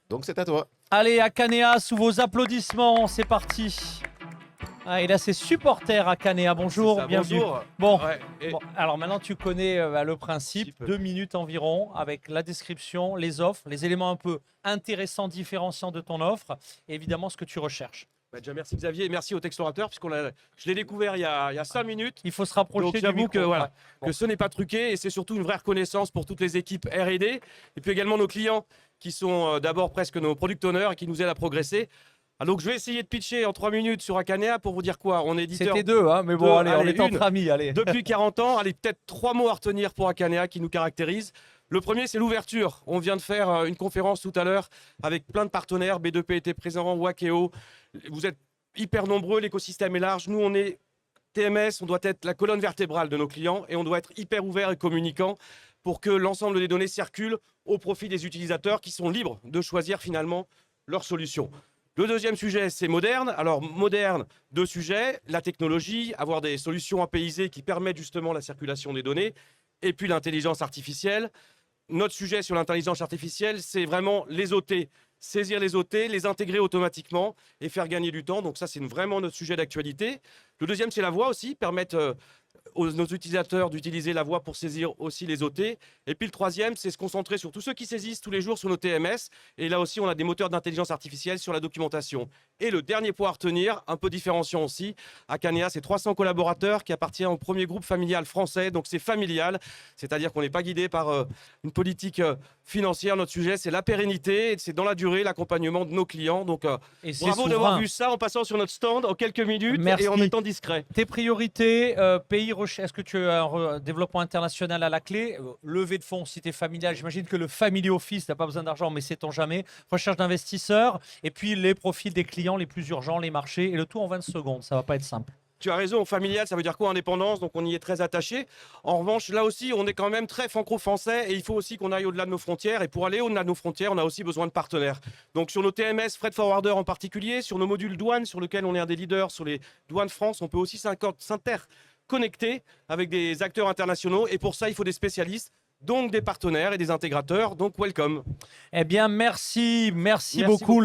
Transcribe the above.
Donc c'est à toi. Allez, Akanea, sous vos applaudissements, c'est parti. Ah, et là, c'est supporter Akanea. Bonjour, C'est ça, bienvenue. bonjour. Bon, Ouais, et- bon, alors maintenant tu connais le principe, peu. 2 minutes environ, avec la description, les offres, les éléments un peu intéressants, différenciants de ton offre, et évidemment ce que tu recherches. Bah, déjà, merci Xavier et merci au Textorateur, je l'ai découvert il y a 5 minutes. Il faut se rapprocher Donc du j'avoue micro. que, voilà, Ouais. Bon. que ce n'est pas truqué et c'est surtout une vraie reconnaissance pour toutes les équipes R&D et puis également nos clients qui sont d'abord presque nos product owners et qui nous aident à progresser. Ah, donc je vais essayer de pitcher en 3 minutes sur Akanea pour vous dire quoi. On est éditeur C'était 2, hein, mais bon, deux, allez, on allez, est entre amis, allez. depuis 40 ans. Allez, peut-être 3 mots à retenir pour Akanea qui nous caractérisent. Le premier, c'est l'ouverture. On vient de faire une conférence tout à l'heure avec plein de partenaires. B2P était présent, Wakeo. Vous êtes hyper nombreux, l'écosystème est large. Nous, on est TMS, on doit être la colonne vertébrale de nos clients et on doit être hyper ouvert et communicant pour que l'ensemble des données circulent au profit des utilisateurs qui sont libres de choisir finalement leur solution. Le deuxième sujet, c'est moderne. Alors, moderne, 2 sujets, la technologie, avoir des solutions apaisées qui permettent justement la circulation des données, et puis l'intelligence artificielle. Notre sujet sur l'intelligence artificielle, c'est vraiment les OT, saisir les OT, les intégrer automatiquement et faire gagner du temps. Donc ça, c'est vraiment notre sujet d'actualité. Le deuxième, c'est la voix aussi, permettre nos utilisateurs d'utiliser la voix pour saisir aussi les OT. Et puis le troisième, c'est se concentrer sur tous ceux qui saisissent tous les jours sur nos TMS. Et là aussi, on a des moteurs d'intelligence artificielle sur la documentation. Et le dernier point à retenir, un peu différenciant aussi, Akanea, c'est 300 collaborateurs qui appartiennent au premier groupe familial français. Donc c'est familial, c'est-à-dire qu'on n'est pas guidé par une politique financière. Notre sujet, c'est la pérennité, c'est dans la durée, l'accompagnement de nos clients. Donc Et c'est bravo d'avoir souverain. vu ça en passant sur notre stand en quelques minutes Merci. et en étant discret. Tes priorités, pays recherche, est-ce que tu as un développement international à la clé? Levée de fonds, si tu es familial, j'imagine que le family office n'a pas besoin d'argent, mais sait-on jamais. Recherche d'investisseurs, et puis les profils des clients les plus urgents, les marchés, et le tout en 20 secondes, ça va pas être simple. Tu as raison, familial, ça veut dire quoi? Indépendance, donc on y est très attaché. En revanche, là aussi, on est quand même très franco-français et il faut aussi qu'on aille au-delà de nos frontières. Et pour aller au-delà de nos frontières, on a aussi besoin de partenaires. Donc sur nos TMS, Freight Forwarder en particulier, sur nos modules douane, sur lesquels on est un des leaders sur les douanes France, on peut aussi s'interconnecter avec des acteurs internationaux. Et pour ça, il faut des spécialistes, donc des partenaires et des intégrateurs. Donc welcome. Eh bien, merci Merci beaucoup.